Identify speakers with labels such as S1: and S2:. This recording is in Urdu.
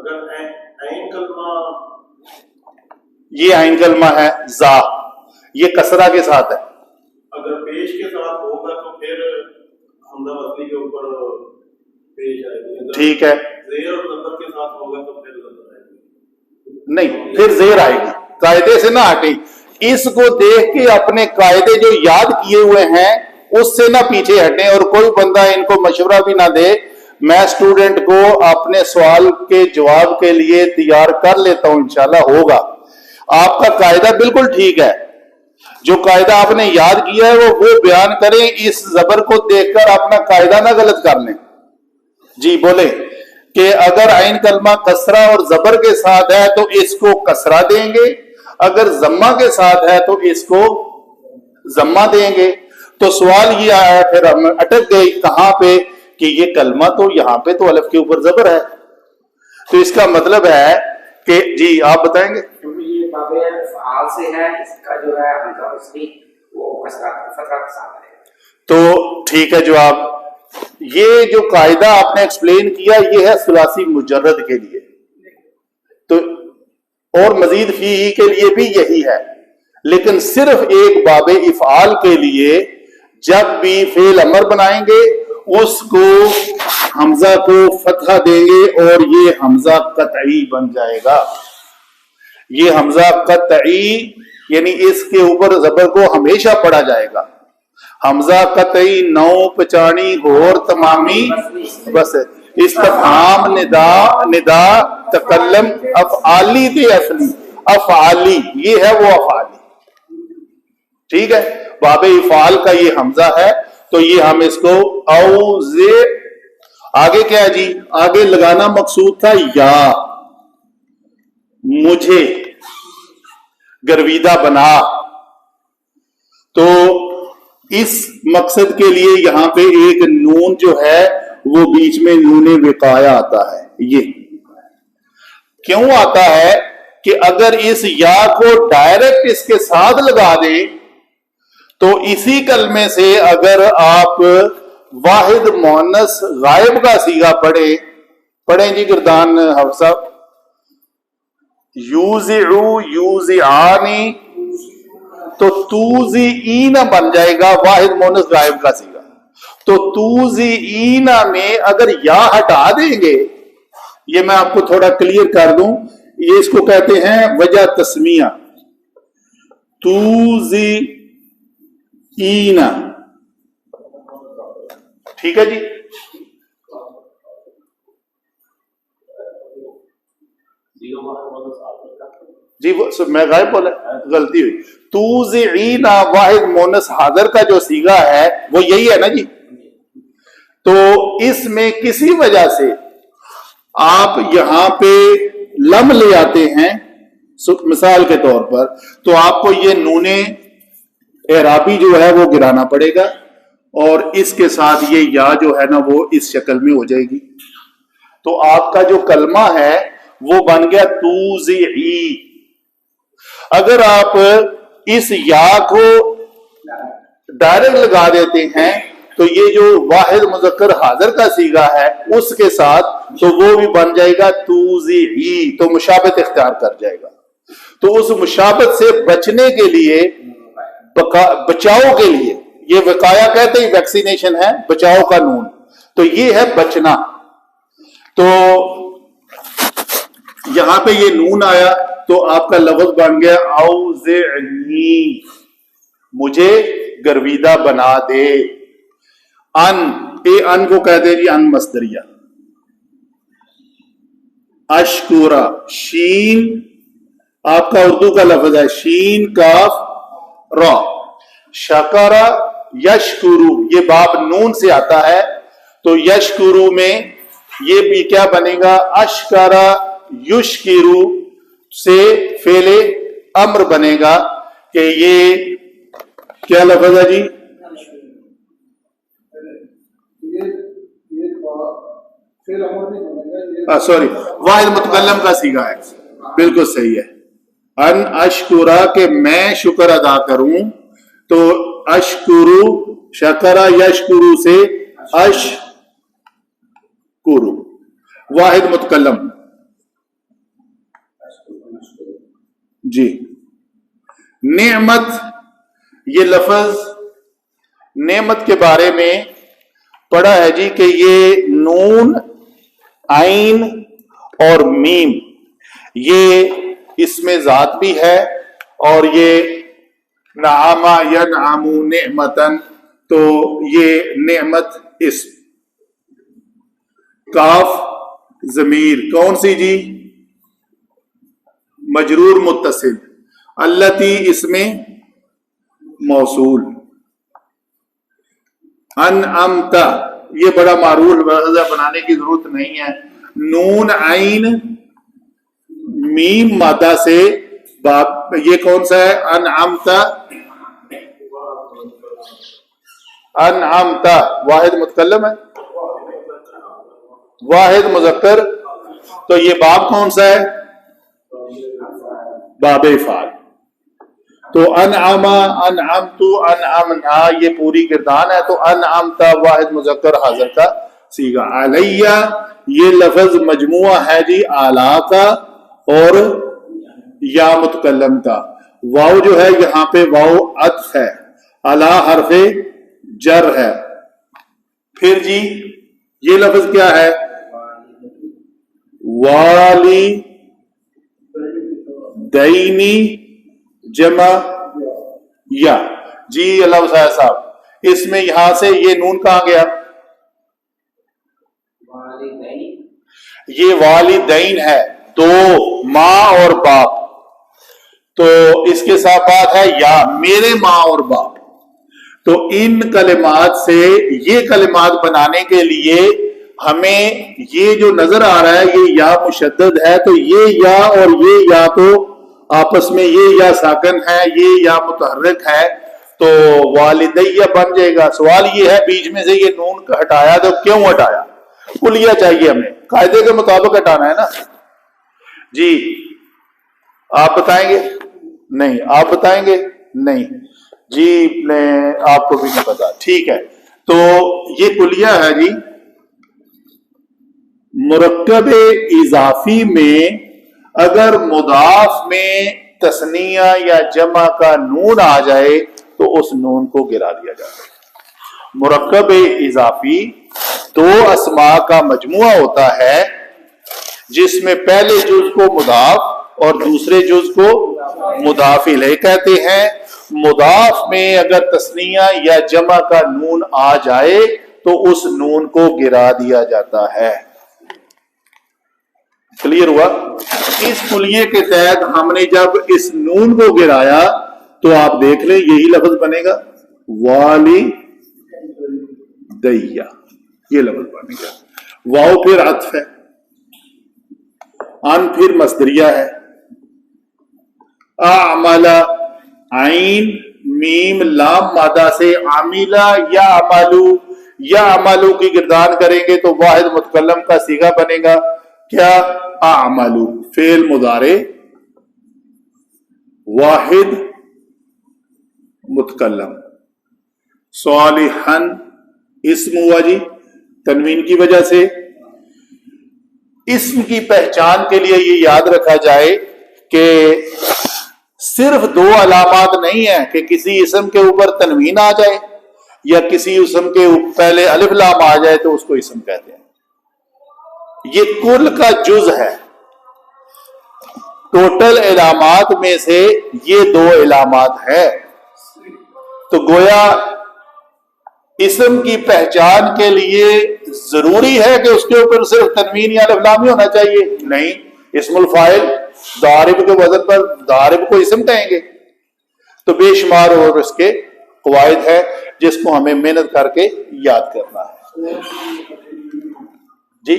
S1: اگر عین کلمہ،
S2: یہ عین کلمہ ہے زا، یہ کسرہ کے ساتھ ہے.
S1: اگر پیش کے ساتھ ہوگا تو پھر حمزہ وصلی کے اوپر پیش آئے گی.
S2: ٹھیک ہے.
S1: زیر اور زبر کے ساتھ ہوگا تو پھر زبر آئے گی.
S2: نہیں، پھر زیر آئے گی. قاعدے سے نہ ہٹیں. اس کو دیکھ کے اپنے قاعدے جو یاد کیے ہوئے ہیں اس سے نہ پیچھے ہٹیں. اور کوئی بندہ ان کو مشورہ بھی نہ دے. میں اسٹوڈنٹ کو اپنے سوال کے جواب کے لیے تیار کر لیتا ہوں، انشاءاللہ ہوگا. آپ کا قاعدہ بالکل ٹھیک ہے. جو قاعدہ آپ نے یاد کیا ہے وہ بیان کریں. اس زبر کو دیکھ کر اپنا قاعدہ نہ غلط کر لیں. جی بولیں کہ اگر عین کلمہ کسرہ اور زبر کے ساتھ ہے تو اس کو کسرہ دیں گے، اگر ضمہ کے ساتھ ہے تو اس کو ضمہ دیں گے. تو سوال یہ آیا، پھر ہم اٹک گئے کہاں پہ کہ یہ کلمہ تو یہاں پہ تو الف کے اوپر زبر ہے. تو اس کا مطلب ہے کہ جی آپ بتائیں گے.
S3: یہ باب افعال سے ہے، اس کا جو ہے حمزہ وصلی وہ کسرہ فتحہ کے ساتھ ہے.
S2: تو ٹھیک ہے جواب. یہ جو قاعدہ آپ نے ایکسپلین کیا یہ ہے ثلاثی مجرد کے لیے، تو اور مزید فی کے لیے بھی یہی ہے. لیکن صرف ایک باب افعال کے لیے جب بھی فعل امر بنائیں گے اس کو حمزہ کو فتحہ دیں گے اور یہ حمزہ قطعی بن جائے گا. یہ حمزہ قطعی یعنی اس کے اوپر زبر کو ہمیشہ پڑھا جائے گا. حمزہ قطعی نو پچانی غور تمامی بس استفہام ندا تکلم افعالی دے اصلی افعالی، یہ ہے وہ افعالی. ٹھیک ہے. باب افعال کا یہ حمزہ ہے تو یہ ہم اس کو اوزے آگے کیا ہے جی، آگے لگانا مقصود تھا یا مجھے گرویدہ بنا. تو اس مقصد کے لیے یہاں پہ ایک نون جو ہے وہ بیچ میں نون وقایا آتا ہے. یہ کیوں آتا ہے کہ اگر اس یا کو ڈائریکٹ اس کے ساتھ لگا دیں تو اسی کلمے سے اگر آپ واحد مؤنث غائب کا صیغہ پڑھیں جی گردان حفصہ، یوزعو یوزعانی تو توزعین بن جائے گا واحد مؤنث غائب کا صیغہ. تو توزعین میں اگر یا ہٹا دیں گے، یہ میں آپ کو تھوڑا کلیئر کر دوں، یہ اس کو کہتے ہیں وجہ تسمیہ. توزعین ٹھیک ہے جی. جی میں غائب بولا، غلطی ہوئی. توزعین واحد مؤنث حاضر کا جو صیغہ ہے وہ یہی ہے نا جی. تو اس میں کسی وجہ سے آپ یہاں پہ لم لے آتے ہیں مثال کے طور پر، تو آپ کو یہ نون اعرابی جو ہے وہ گرانا پڑے گا اور اس کے ساتھ یہ یا جو ہے نا وہ اس شکل میں ہو جائے گی. تو آپ کا جو کلمہ ہے وہ بن گیا توزعی. اگر آپ اس یا کو ڈائریکٹ لگا دیتے ہیں تو یہ جو واحد مذکر حاضر کا صیغہ ہے اس کے ساتھ تو وہ بھی بن جائے گا توزعی، تو مشابہت اختیار کر جائے گا. تو اس مشابہت سے بچنے کے لیے بچاؤ کے لیے، یہ وقایا کہتے ہیں ویکسینیشن ہے، بچاؤ کا نون، تو یہ ہے بچنا. تو یہاں پہ یہ نون آیا تو آپ کا لفظ بن گیا اوزعنی، مجھے گرویدہ بنا دے. ان کو کہتے ہیں جی ان مصدریہ. اشکورا شین آپ کا اردو کا لفظ ہے، شین کاف را. شکرا یشکرو یہ باب نون سے آتا ہے، تو یشکرو میں یہ بھی کیا بنے گا، اشکرا یشکرو سے فعل امر بنے گا کہ یہ کیا لفظ ہے جی، سوری واحد متکلم کا صیغہ ہے. بالکل صحیح ہے. ان اشکرا کہ میں شکر ادا کروں، تو اشکرو شکرا یشکرو سے اشکرو واحد متکلم. جی نعمت، یہ لفظ نعمت کے بارے میں پڑھا ہے جی کہ یہ نون عین اور میم یہ اس میں ذات بھی ہے، اور یہ نعما ینعم نعمتن تو یہ نعمت اسم، کاف ضمیر کون سی جی؟ مجرور متصل، التی اس میں موصول، انعمت یہ بڑا معروف لفظ بنانے کی ضرورت نہیں ہے، نون عین میم مادہ سے باب، یہ کون سا ہے؟ انعمت، انعمت واحد متکلم ہے، واحد مذکر، تو یہ باب کون سا ہے؟ باب افعال، تو انعم، انعمت، انعمنا یہ پوری گردان ہے، تو انعمت واحد مذکر حاضر کا صیغہ، علیہ یہ لفظ مجموعہ ہے جی اعلی کا اور یا متکلم کا، واو جو ہے یہاں پہ واو عطف ہے، اعلی حرف جر ہے، پھر جی یہ لفظ کیا ہے؟ والی دینی جمع یا، جی اللہ وسائل صاحب اس میں یہاں سے یہ نون کہاں گیا؟ یہ والدین ہے، دو ماں اور باپ، تو اس کے ساتھ بات ہے یا میرے ماں اور باپ، تو ان کلمات سے یہ کلمات بنانے کے لیے ہمیں یہ جو نظر آ رہا ہے یہ یا مشدد ہے، تو یہ یا اور یہ یا تو آپس میں یہ یا ساکن ہے، یہ یا متحرک ہے، تو والدیہ بن جائے گا۔ سوال یہ ہے بیچ میں سے یہ نون ہٹایا تو کیوں ہٹایا؟ کلیہ چاہیے ہمیں، قاعدے کے مطابق ہٹانا ہے نا جی، آپ بتائیں گے؟ نہیں آپ بتائیں گے؟ نہیں جی، آپ کو بھی نہیں پتا، ٹھیک ہے، تو یہ کلیہ ہے جی۔ مرکب اضافی میں اگر مضاف میں تثنیہ یا جمع کا نون آ جائے تو اس نون کو گرا دیا جاتا ہے۔ مرکب اضافی دو اسماء کا مجموعہ ہوتا ہے جس میں پہلے جز کو مضاف اور دوسرے جز کو مضاف الیہ کہتے ہیں۔ مضاف میں اگر تثنیہ یا جمع کا نون آ جائے تو اس نون کو گرا دیا جاتا ہے۔ کلیئر ہوا؟ اس کلیے کے تحت ہم نے جب اس نون کو گرایا تو آپ دیکھ لیں یہی لفظ بنے گا، والی دیا، یہ لفظ بنے گا۔ واو پھر عطف ہے، ان پھر مصدریہ ہے، اعمل عین میم لام مادہ سے عاملہ یا عملو، یا عملو کی گردان کریں گے تو واحد متکلم کا صیغہ بنے گا کیا؟ اعملو، فعل مضارع واحد متکلم، صالحن اسم ہوا جی تنوین کی وجہ سے۔ اسم کی پہچان کے لیے یہ یاد رکھا جائے کہ صرف دو علامات نہیں ہیں کہ کسی اسم کے اوپر تنوین آ جائے یا کسی اسم کے پہلے الف لام آ جائے تو اس کو اسم کہتے ہیں، یہ کل کا جز ہے۔ ٹوٹل علامات میں سے یہ دو علامات ہے، تو گویا اسم کی پہچان کے لیے ضروری ہے کہ اس کے اوپر صرف تنوین یا الف لام ہی ہونا چاہیے؟ نہیں، اسم الفاعل ضارب کے وزن پر ضارب کو اسم کہیں گے، تو بے شمار اور اس کے قواعد ہے جس کو ہمیں محنت کر کے یاد کرنا ہے جی۔